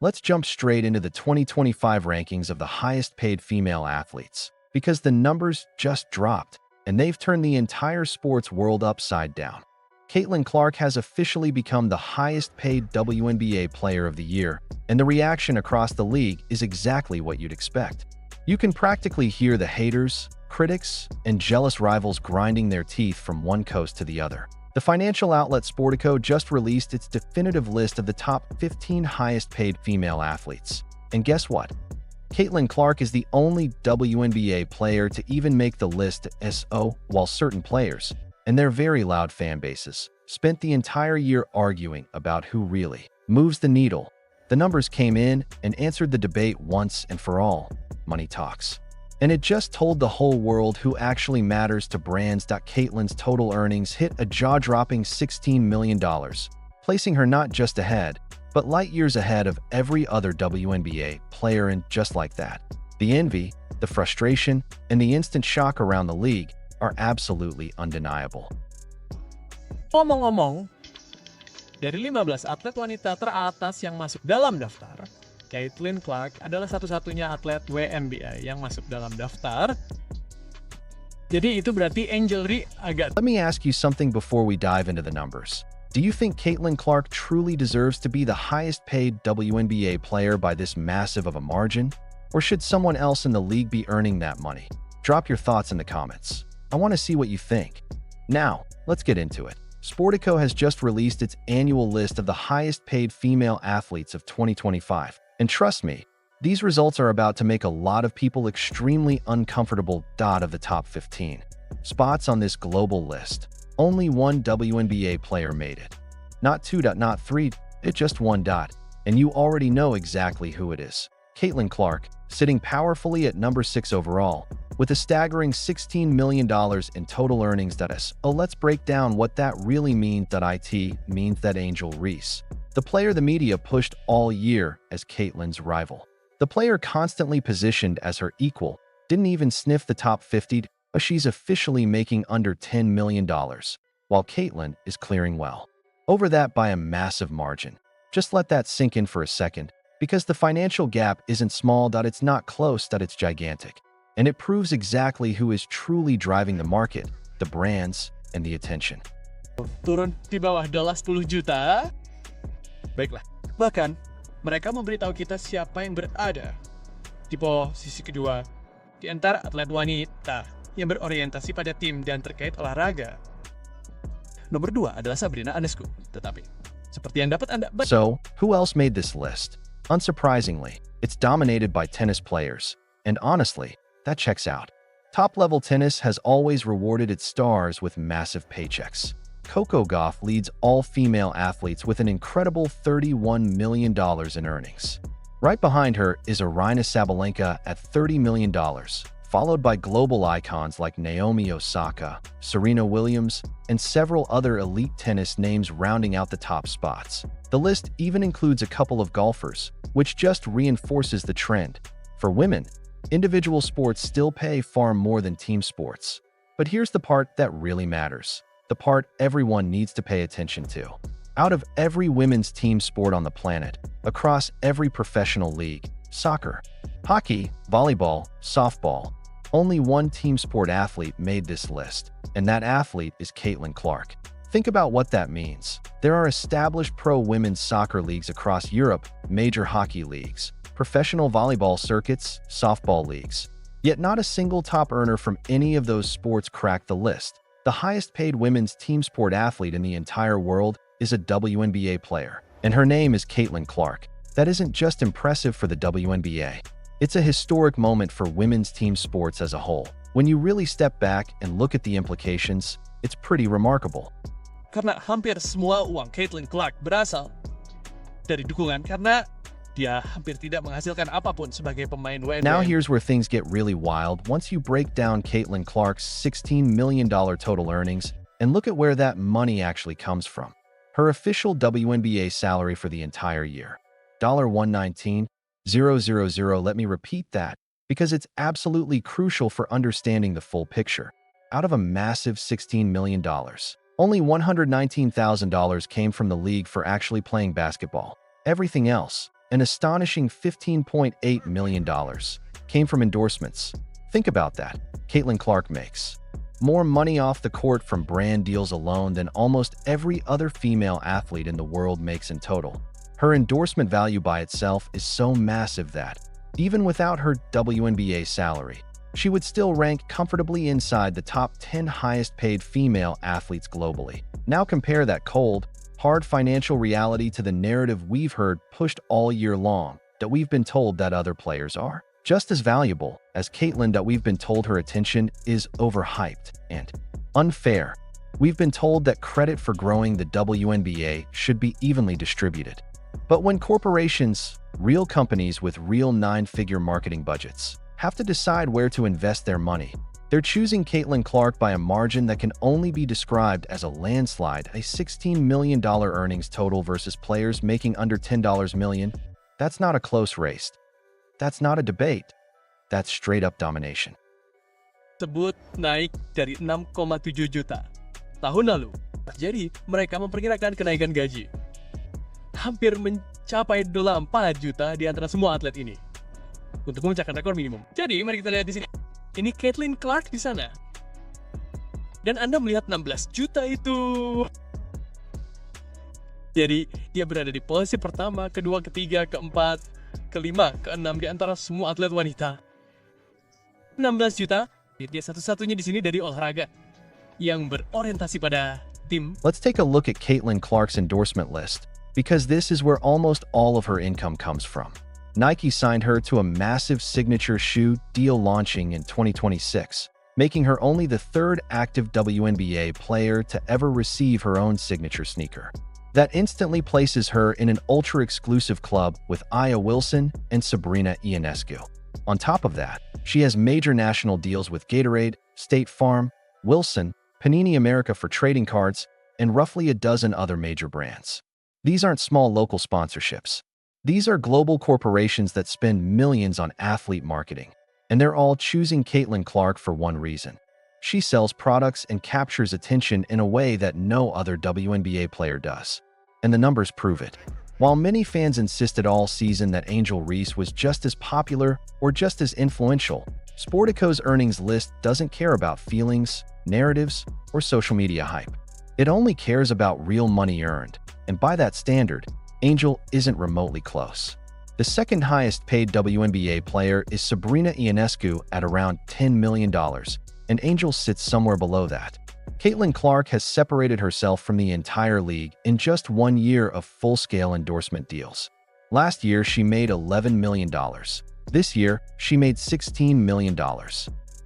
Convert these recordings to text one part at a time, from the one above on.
Let's jump straight into the 2025 rankings of the highest paid female athletes, because the numbers just dropped, and they've turned the entire sports world upside down. Caitlin Clark has officially become the highest paid WNBA Player of the Year, and the reaction across the league is exactly what you'd expect. You can practically hear the haters, critics, and jealous rivals grinding their teeth from one coast to the other. The financial outlet Sportico just released its definitive list of the top 15 highest-paid female athletes. And guess what? Caitlin Clark is the only WNBA player to even make the list, while certain players, and their very loud fan bases, spent the entire year arguing about who really moves the needle. The numbers came in and answered the debate once and for all. Money talks. And it just told the whole world who actually matters to brands. Caitlin's total earnings hit a jaw-dropping $16 million, placing her not just ahead, but light years ahead of every other WNBA player. And just like that, the envy, the frustration, and the instant shock around the league are absolutely undeniable. Ngomong-ngomong, dari 15 atlet wanita teratas yang masuk dalam daftar, Caitlin Clark adalah satu-satunya atlet WNBA yang masuk dalam daftar. Jadi itu berarti Angel Reese agak... Let me ask you something before we dive into the numbers. Do you think Caitlin Clark truly deserves to be the highest paid WNBA player by this massive of a margin? Or should someone else in the league be earning that money? Drop your thoughts in the comments. I want to see what you think. Now, let's get into it. Sportico has just released its annual list of the highest paid female athletes of 2025. And trust me, these results are about to make a lot of people extremely uncomfortable. Of the top 15 spots on this global list, only one WNBA player made it. Not two, not three, it's just one. And you already know exactly who it is. Caitlin Clark, sitting powerfully at number 6 overall, with a staggering $16 million in total earnings. Let's break down what that really means. It means that Angel Reese, the player the media pushed all year as Caitlin's rival, the player constantly positioned as her equal, didn't even sniff the top 50, but she's officially making under $10 million, while Caitlin is clearing well over that by a massive margin. Just let that sink in for a second, because the financial gap isn't small. It's not close. It's gigantic. And it proves exactly who is truly driving the market, the brands, and the attention. Turun di bawah $10 juta. Baiklah, bahkan mereka memberitahu kita siapa yang berada di posisi kedua di antara atlet wanita yang berorientasi pada tim dan terkait olahraga. Nomor 2 adalah Sabrina Ionescu, tetapi seperti yang dapat Anda baca. So, who else made this list? Unsurprisingly, it's dominated by tennis players, and honestly, that checks out. Top-level tennis has always rewarded its stars with massive paychecks. Coco Gauff leads all female athletes with an incredible $31 million in earnings. Right behind her is Aryna Sabalenka at $30 million, followed by global icons like Naomi Osaka, Serena Williams, and several other elite tennis names rounding out the top spots. The list even includes a couple of golfers, which just reinforces the trend. For women, individual sports still pay far more than team sports. But here's the part that really matters. The part everyone needs to pay attention to. Out of every women's team sport on the planet, across every professional league, soccer, hockey, volleyball, softball, only one team sport athlete made this list, and that athlete is Caitlin Clark. Think about what that means. There are established pro women's soccer leagues across Europe, major hockey leagues, professional volleyball circuits, softball leagues. Yet not a single top earner from any of those sports cracked the list. The highest-paid women's team sport athlete in the entire world is a WNBA player, and her name is Caitlin Clark. That isn't just impressive for the WNBA. It's a historic moment for women's team sports as a whole. When you really step back and look at the implications, it's pretty remarkable. Karena hampir semua uang Caitlin Clark berasal dari dukungan karena dia hampir tidak menghasilkan apapun sebagai pemain WNBA. Now here's where things get really wild once you break down Caitlin Clark's $16 million total earnings and look at where that money actually comes from. Her official WNBA salary for the entire year, $119,000. Let me repeat that, because it's absolutely crucial for understanding the full picture. Out of a massive $16 million, only $119,000 came from the league for actually playing basketball. Everything else, An astonishing $15.8 million came from endorsements. Think about that. Caitlin Clark makes more money off the court from brand deals alone than almost every other female athlete in the world makes in total. Her endorsement value by itself is so massive that, even without her WNBA salary, she would still rank comfortably inside the top 10 highest-paid female athletes globally. Now compare that cold, hard financial reality to the narrative we've heard pushed all year long, that we've been told that other players are just as valuable as Caitlin, that we've been told her attention is overhyped and unfair. We've been told that credit for growing the WNBA should be evenly distributed. But when corporations, real companies with real nine-figure marketing budgets, have to decide where to invest their money, they're choosing Caitlin Clark by a margin that can only be described as a landslide. A $16 million earnings total versus players making under $10 million. That's not a close race. That's not a debate. That's straight-up domination. Tersebut naik dari 6,7 juta tahun lalu. Jadi, mereka memperkirakan kenaikan gaji hampir mencapai $4 juta di antara semua atlet ini untuk memecahkan rekor minimum. Jadi, mari kita lihat di sini. Ini Caitlin Clark di sana. Dan Anda melihat 16 juta itu. Jadi, dia berada di posisi pertama, kedua, ketiga, keempat, kelima, keenam di antara semua atlet wanita. 16 juta, dia satu-satunya di sini dari olahraga yang berorientasi pada tim. Let's take a look at Caitlin Clark's endorsement list, because this is where almost all of her income comes from. Nike signed her to a massive signature shoe deal launching in 2026, making her only the third active WNBA player to ever receive her own signature sneaker. That instantly places her in an ultra-exclusive club with Aya Wilson and Sabrina Ionescu. On top of that, she has major national deals with Gatorade, State Farm, Wilson, Panini America for trading cards, and roughly a dozen other major brands. These aren't small local sponsorships. These are global corporations that spend millions on athlete marketing, and they're all choosing Caitlin Clark for one reason. She sells products and captures attention in a way that no other WNBA player does. And the numbers prove it. While many fans insisted all season that Angel Reese was just as popular or just as influential, Sportico's earnings list doesn't care about feelings, narratives, or social media hype. It only cares about real money earned, and by that standard, Angel isn't remotely close. The second highest paid WNBA player is Sabrina Ionescu at around $10 million, and Angel sits somewhere below that. Caitlin Clark has separated herself from the entire league in just 1 year of full-scale endorsement deals. Last year, she made $11 million. This year, she made $16 million.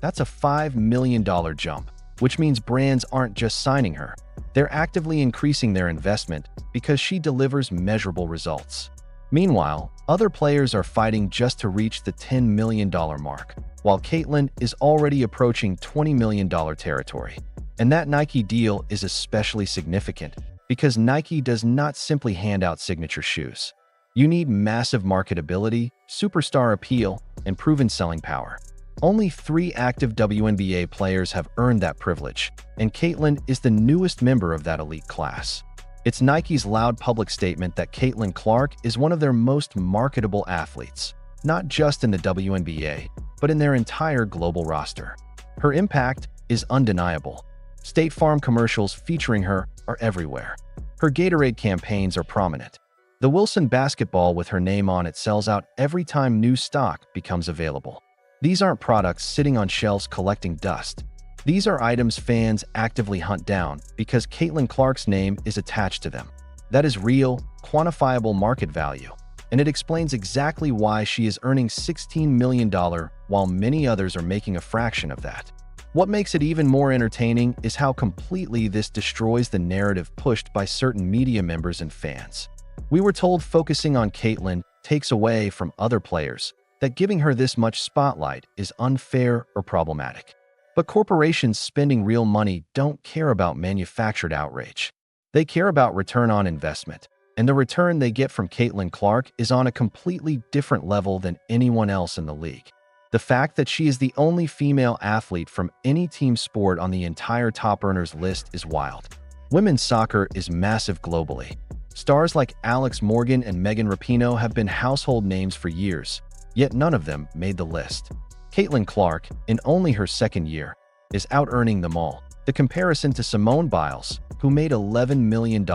That's a $5 million jump, which means brands aren't just signing her. They're actively increasing their investment because she delivers measurable results. Meanwhile, other players are fighting just to reach the $10 million mark, while Caitlin is already approaching $20 million territory. And that Nike deal is especially significant because Nike does not simply hand out signature shoes. You need massive marketability, superstar appeal, and proven selling power. Only 3 active WNBA players have earned that privilege, and Caitlin is the newest member of that elite class. It's Nike's loud public statement that Caitlin Clark is one of their most marketable athletes, not just in the WNBA, but in their entire global roster. Her impact is undeniable. State Farm commercials featuring her are everywhere. Her Gatorade campaigns are prominent. The Wilson basketball with her name on it sells out every time new stock becomes available. These aren't products sitting on shelves collecting dust. These are items fans actively hunt down because Caitlin Clark's name is attached to them. That is real, quantifiable market value, and it explains exactly why she is earning $16 million while many others are making a fraction of that. What makes it even more entertaining is how completely this destroys the narrative pushed by certain media members and fans. We were told focusing on Caitlin takes away from other players, that giving her this much spotlight is unfair or problematic. But corporations spending real money don't care about manufactured outrage. They care about return on investment, and the return they get from Caitlin Clark is on a completely different level than anyone else in the league. The fact that she is the only female athlete from any team sport on the entire top earners list is wild. Women's soccer is massive globally. Stars like Alex Morgan and Megan Rapinoe have been household names for years, yet none of them made the list. Caitlin Clark, in only her second year, is out-earning them all. The comparison to Simone Biles, who made $11 million,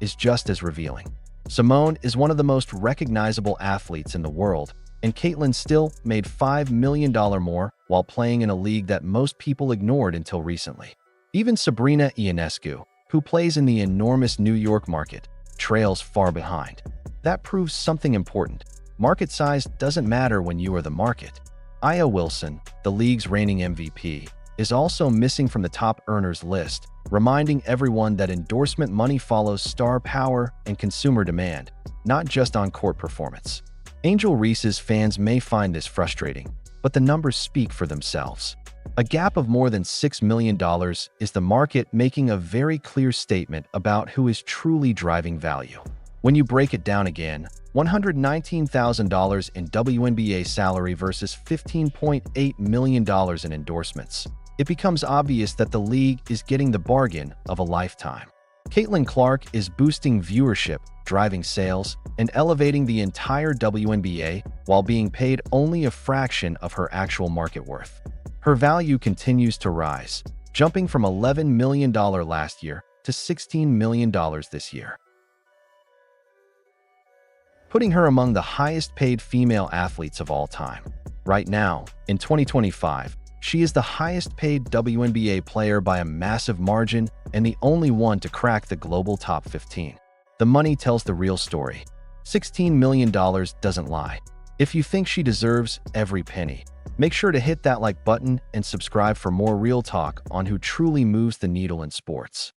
is just as revealing. Simone is one of the most recognizable athletes in the world, and Caitlin still made $5 million more while playing in a league that most people ignored until recently. Even Sabrina Ionescu, who plays in the enormous New York market, trails far behind. That proves something important. Market size doesn't matter when you are the market. Aya Wilson, the league's reigning MVP, is also missing from the top earners list, reminding everyone that endorsement money follows star power and consumer demand, not just on-court performance. Angel Reese's fans may find this frustrating, but the numbers speak for themselves. A gap of more than $6 million is the market making a very clear statement about who is truly driving value. When you break it down again, $119,000 in WNBA salary versus $15.8 million in endorsements, it becomes obvious that the league is getting the bargain of a lifetime. Caitlin Clark is boosting viewership, driving sales, and elevating the entire WNBA while being paid only a fraction of her actual market worth. Her value continues to rise, jumping from $11 million last year to $16 million this year, putting her among the highest-paid female athletes of all time. Right now, in 2025, she is the highest-paid WNBA player by a massive margin and the only one to crack the global top 15. The money tells the real story. $16 million doesn't lie. If you think she deserves every penny, make sure to hit that like button and subscribe for more real talk on who truly moves the needle in sports.